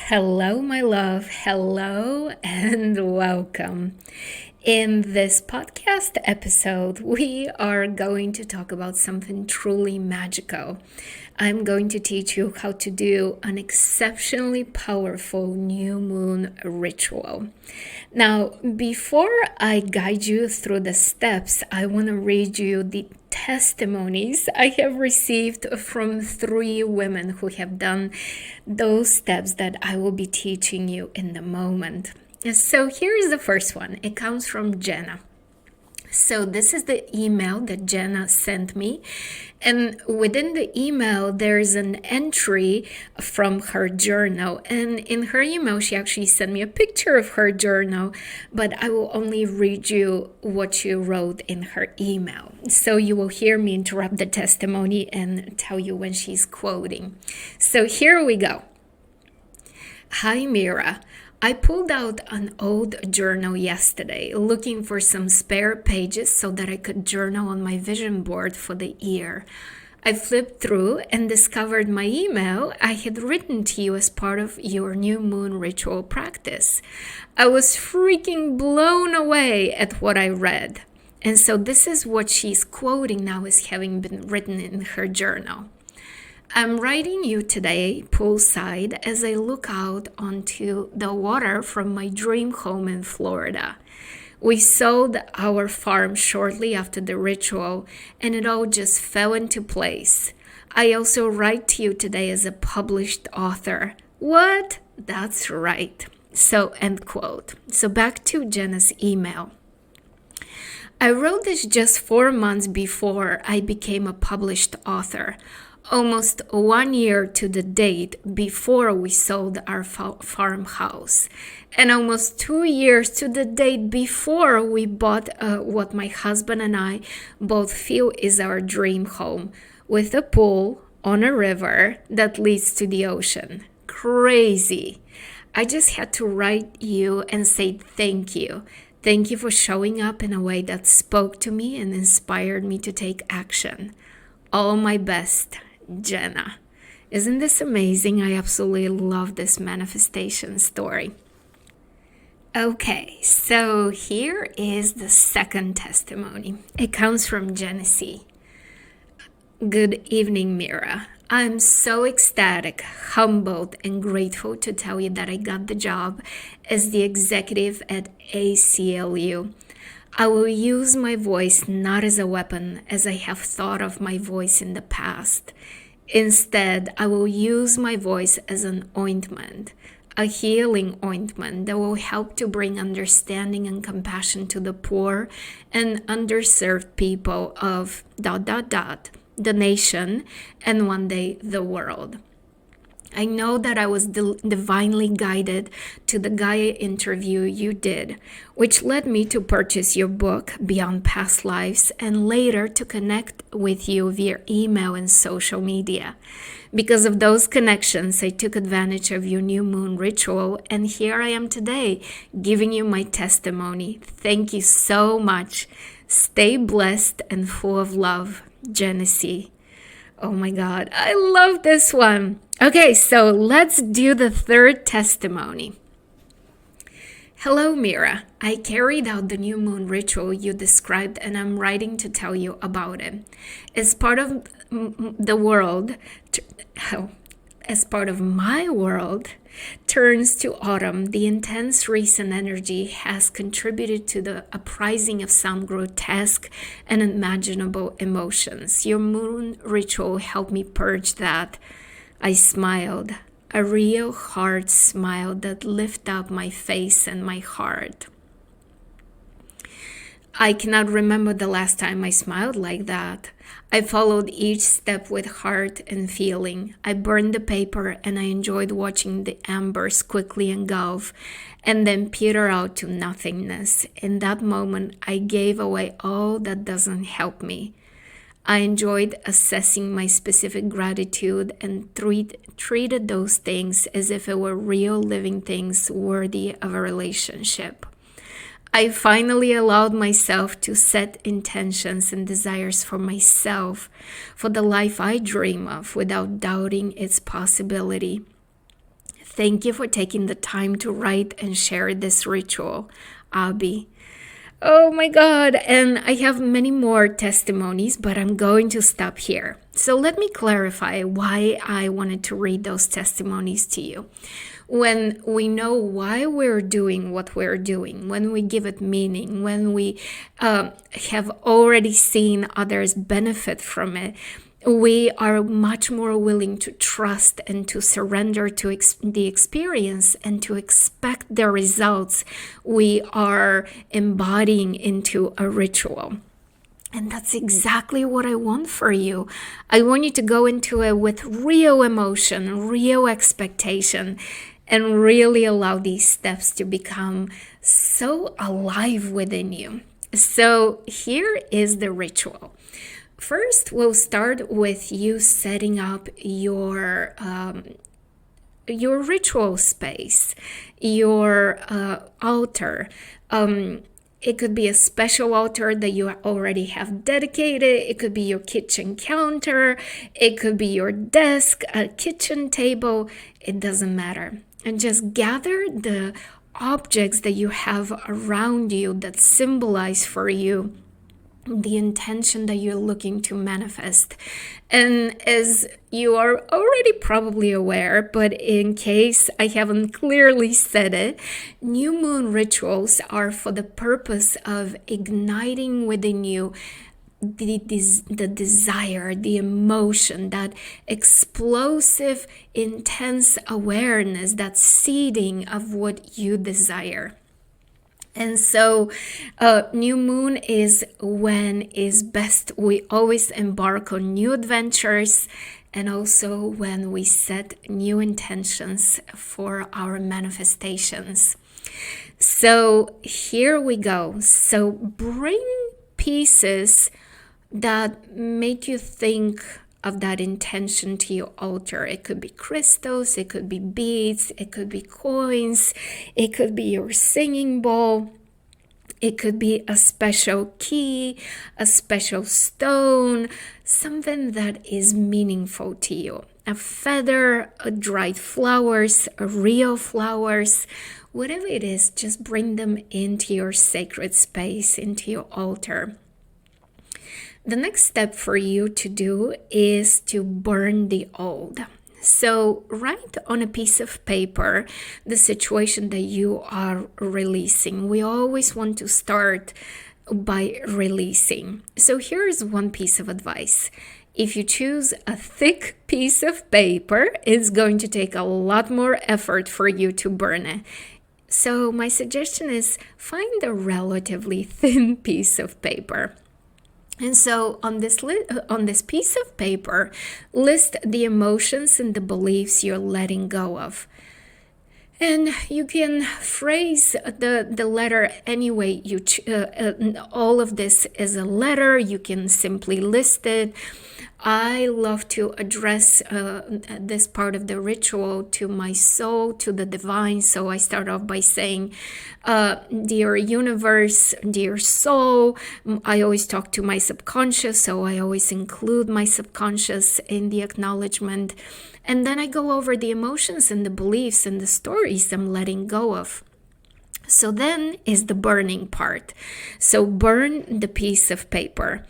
Hello, my love. Hello and welcome. In this podcast episode, we are going to talk about something truly magical. I'm going to teach you how to do an exceptionally powerful new moon ritual. Now, before I guide you through the steps, I want to read you the testimonies I have received from 3 women who have done those steps that I will be teaching you in the moment. So here is the first one. It comes from Jenna. So this is the email that Jenna sent me. And within the email, there's an entry from her journal. And in her email, she actually sent me a picture of her journal, but I will only read you what she wrote in her email. So you will hear me interrupt the testimony and tell you when she's quoting. So here we go. Hi, Mira. I pulled out an old journal yesterday looking for some spare pages so that I could journal on my vision board for the year. I flipped through and discovered my email I had written to you as part of your new moon ritual practice. I was freaking blown away at what I read. And so this is what she's quoting now as having been written in her journal. I'm writing you today poolside as I look out onto the water from my dream home in Florida. We sold our farm shortly after the ritual, and it all just fell into place. I also write to you today as a published author. What? That's right. So, end quote. So back to Jenna's email. I wrote this just 4 months before I became a published author. Almost 1 year to the date before we sold our farmhouse, and almost 2 years to the date before we bought what my husband and I both feel is our dream home, with a pool on a river that leads to the ocean. Crazy. I just had to write you and say thank you. Thank you for showing up in a way that spoke to me and inspired me to take action. All my best. Jenna. Isn't this amazing? I absolutely love this manifestation story. Okay, so here is the second testimony. It comes from Genesee. Good evening, Mira. I'm so ecstatic, humbled, and grateful to tell you that I got the job as the executive at ACLU. I will use my voice not as a weapon as I have thought of my voice in the past. Instead, I will use my voice as an ointment, a healing ointment that will help to bring understanding and compassion to the poor and underserved people of ... the nation, and one day the world. I know that I was divinely guided to the Gaia interview you did, which led me to purchase your book, Beyond Past Lives, and later to connect with you via email and social media. Because of those connections, I took advantage of your new moon ritual, and here I am today, giving you my testimony. Thank you so much. Stay blessed and full of love, Genesee. Oh my God, I love this one. Okay, so let's do the third testimony. Hello, Mira. I carried out the new moon ritual you described, and I'm writing to tell you about it. As part of the world, as part of my world, turns to autumn, the intense recent energy has contributed to the uprising of some grotesque and unimaginable emotions. Your moon ritual helped me purge that. I smiled, a real hard smile that lifted up my face and my heart. I cannot remember the last time I smiled like that. I followed each step with heart and feeling. I burned the paper and I enjoyed watching the embers quickly engulf and then peter out to nothingness. In that moment, I gave away all that doesn't help me. I enjoyed assessing my specific gratitude and treated those things as if it were real living things worthy of a relationship. I finally allowed myself to set intentions and desires for myself, for the life I dream of, without doubting its possibility. Thank you for taking the time to write and share this ritual, Abby. Oh my God. And I have many more testimonies, but I'm going to stop here. So let me clarify why I wanted to read those testimonies to you. When we know why we're doing what we're doing, when we give it meaning, when we have already seen others benefit from it, we are much more willing to trust and to surrender to the experience and to expect the results we are embodying into a ritual. And that's exactly what I want for you. I want you to go into it with real emotion, real expectation, and really allow these steps to become so alive within you. So here is the ritual. First, we'll start with you setting up your ritual space, your altar. It could be a special altar that you already have dedicated. It could be your kitchen counter. It could be your desk, a kitchen table. It doesn't matter. And just gather the objects that you have around you that symbolize for you the intention that you're looking to manifest. And as you are already probably aware, but in case I haven't clearly said it, new moon rituals are for the purpose of igniting within you the desire, the emotion, that explosive, intense awareness, that seeding of what you desire. And so new moon is when is best. We always embark on new adventures, and also when we set new intentions for our manifestations. So here we go. So bring pieces that make you think of that intention to your altar. It could be crystals, it could be beads, it could be coins, it could be your singing bowl, it could be a special key, a special stone, something that is meaningful to you. A feather, a dried flowers, a real flowers, whatever it is, just bring them into your sacred space, into your altar. The next step for you to do is to burn the old. So write on a piece of paper the situation that you are releasing. We always want to start by releasing. So here's one piece of advice. If you choose a thick piece of paper, it's going to take a lot more effort for you to burn it. So my suggestion is find a relatively thin piece of paper. And so on this piece of paper, list the emotions and the beliefs you're letting go of. And you can phrase the letter any way you all of this is a letter. You can simply list it. I love to address this part of the ritual to my soul, to the divine. So I start off by saying, dear universe, dear soul. I always talk to my subconscious, so I always include my subconscious in the acknowledgement. And then I go over the emotions and the beliefs and the stories I'm letting go of. So then is the burning part. So burn the piece of paper.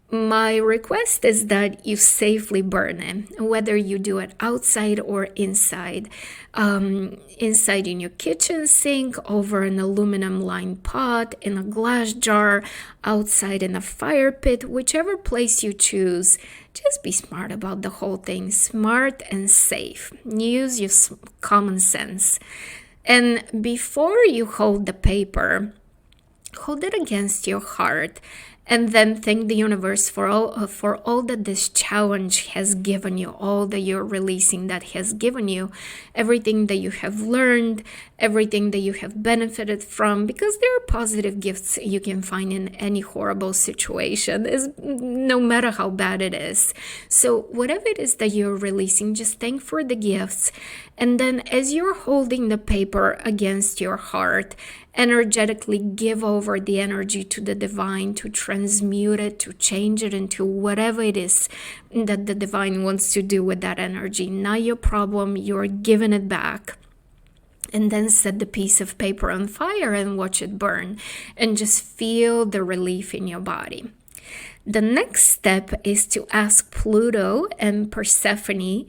My request is that you safely burn it, whether you do it outside or inside. Inside in your kitchen sink, over an aluminum lined pot, in a glass jar, outside in a fire pit, whichever place you choose. Just be smart about the whole thing, smart and safe. Use your common sense. And before you hold the paper, hold it against your heart. And then thank the universe for all that this challenge has given you, all that you're releasing that has given you, everything that you have learned, everything that you have benefited from, because there are positive gifts you can find in any horrible situation, no matter how bad it is. So whatever it is that you're releasing, just thank for the gifts. And then as you're holding the paper against your heart, energetically give over the energy to the divine, to transmute it, to change it into whatever it is that the divine wants to do with that energy. Not your problem, you're giving it back. And then set the piece of paper on fire and watch it burn, and just feel the relief in your body. The next step is to ask Pluto and Persephone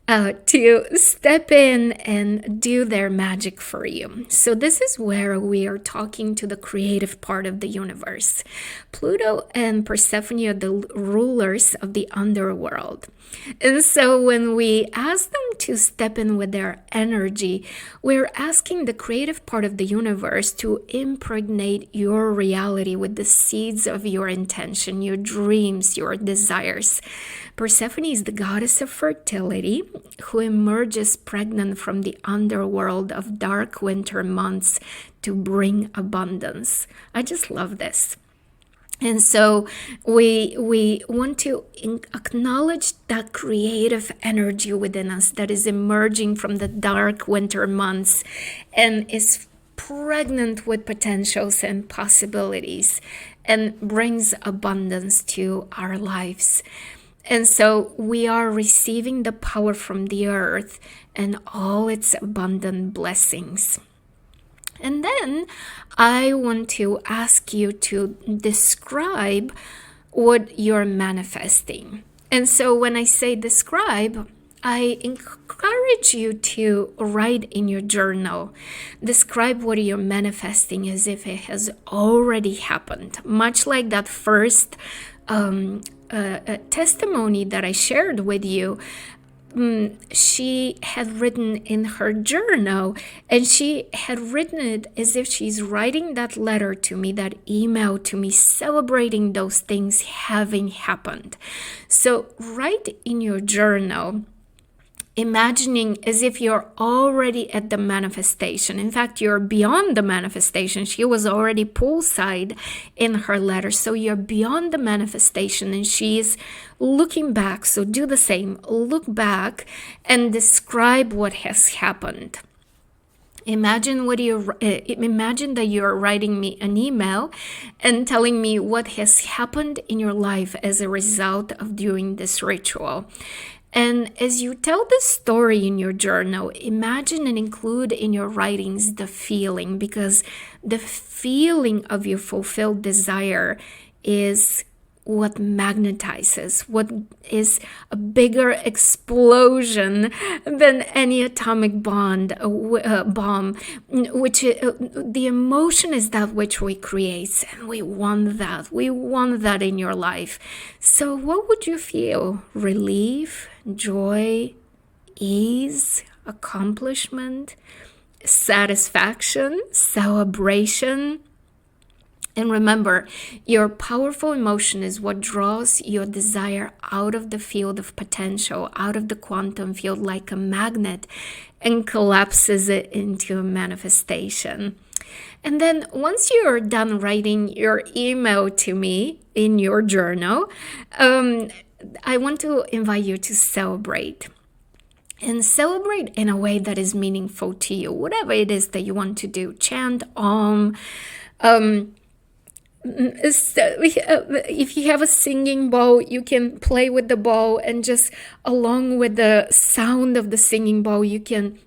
to step in and do their magic for you. So this is where we are talking to the creative part of the universe. Pluto and Persephone are the rulers of the underworld. And so when we ask them to step in with their energy, we're asking the creative part of the universe to impregnate your reality with the seeds of your intention, your dreams, your desires. Persephone is the goddess of fertility who emerges pregnant from the underworld of dark winter months to bring abundance. I just love this. And so we want to acknowledge that creative energy within us that is emerging from the dark winter months and is pregnant with potentials and possibilities and brings abundance to our lives. And so we are receiving the power from the earth and all its abundant blessings. And then I want to ask you to describe what you're manifesting. And so when I say describe, I encourage you to write in your journal. Describe what you're manifesting as if it has already happened. Much like that first testimony that I shared with you. She had written in her journal, and she had written it as if she's writing that letter to me, that email to me, celebrating those things having happened. So write in your journal, imagining as if you're already at the manifestation. In fact, you're beyond the manifestation. She was already poolside in her letter. So you're beyond the manifestation and she's looking back. So do the same. Look back and describe what has happened. Imagine that you're writing me an email and telling me what has happened in your life as a result of doing this ritual. And as you tell the story in your journal, imagine and include in your writings the feeling, because the feeling of your fulfilled desire is what magnetizes, what is a bigger explosion than any atomic bomb, which the emotion is that which we create, and we want that in your life. So what would you feel? Relief, joy, ease, accomplishment, satisfaction, celebration? And remember, your powerful emotion is what draws your desire out of the field of potential, out of the quantum field like a magnet, and collapses it into a manifestation. And then once you're done writing your email to me in your journal, I want to invite you to celebrate. And celebrate in a way that is meaningful to you, whatever it is that you want to do. Chant Om. If you have a singing bowl, you can play with the bowl, and just along with the sound of the singing bowl, you can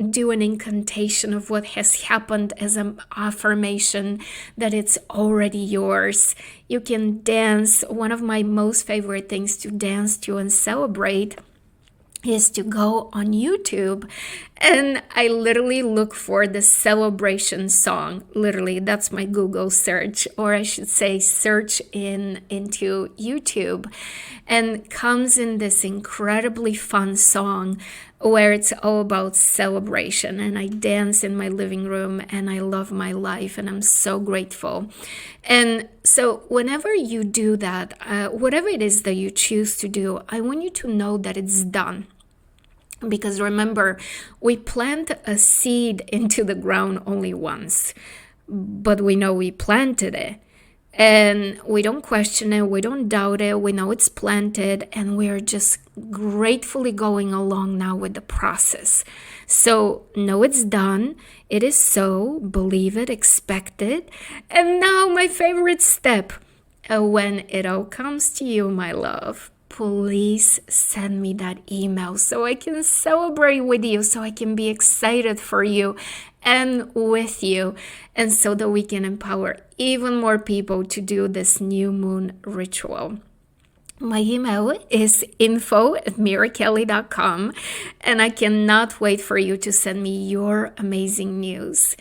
do an incantation of what has happened as an affirmation that it's already yours. You can dance. One of my most favorite things to dance to and celebrate is to go on YouTube, and I literally look for the celebration song. Literally, that's my Google search, or I should say search into YouTube, and comes in this incredibly fun song where it's all about celebration, and I dance in my living room, and I love my life, and I'm so grateful. And so whenever you do that, whatever it is that you choose to do, I want you to know that it's done. Because remember, we plant a seed into the ground only once, but we know we planted it. And we don't question it, we don't doubt it, we know it's planted, and we're just gratefully going along now with the process. So, know it's done, it is so, believe it, expect it. And now, my favorite step, when it all comes to you, my love, please send me that email so I can celebrate with you, so I can be excited for you and with you, and so that we can empower even more people to do this new moon ritual. My email is info@mirakelly.com, and I cannot wait for you to send me your amazing news.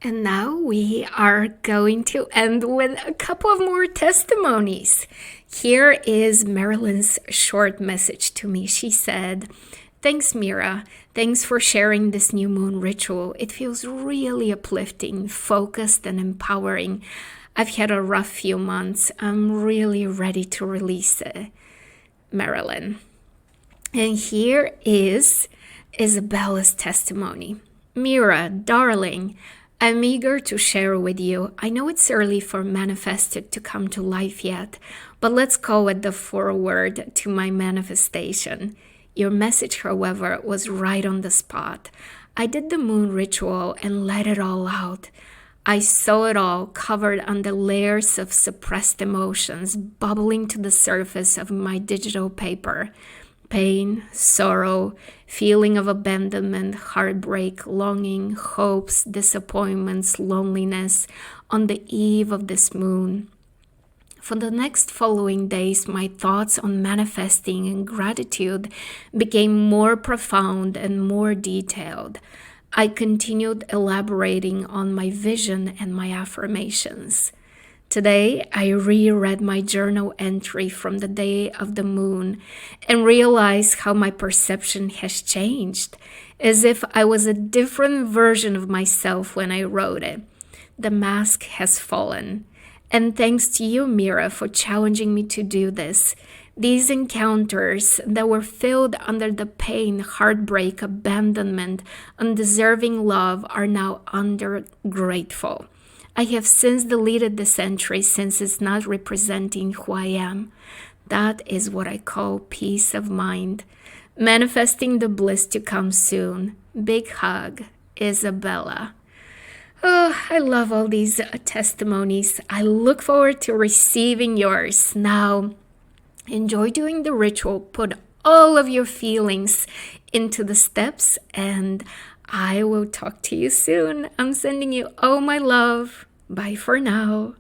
And now we are going to end with a couple of more testimonies. Here is Marilyn's short message to me. She said, "Thanks, Mira. Thanks for sharing this new moon ritual. It feels really uplifting, focused, and empowering. I've had a rough few months. I'm really ready to release it." Marilyn. And here is Isabella's testimony. "Mira, darling, I'm eager to share with you. I know it's early for Manifested to come to life yet, but let's call it the foreword to my manifestation. Your message, however, was right on the spot. I did the moon ritual and let it all out. I saw it all covered under layers of suppressed emotions bubbling to the surface of my digital paper. Pain, sorrow, feeling of abandonment, heartbreak, longing, hopes, disappointments, loneliness on the eve of this moon. For the next following days, my thoughts on manifesting and gratitude became more profound and more detailed. I continued elaborating on my vision and my affirmations. Today, I reread my journal entry from the day of the moon and realized how my perception has changed, as if I was a different version of myself when I wrote it. The mask has fallen. And thanks to you, Mira, for challenging me to do this. These encounters that were filled under the pain, heartbreak, abandonment, undeserving love are now grateful. I have since deleted this entry since it's not representing who I am. That is what I call peace of mind. Manifesting the bliss to come soon. Big hug, Isabella." Oh, I love all these testimonies. I look forward to receiving yours. Now, enjoy doing the ritual. Put all of your feelings into the steps, and I will talk to you soon. I'm sending you all my love. Bye for now.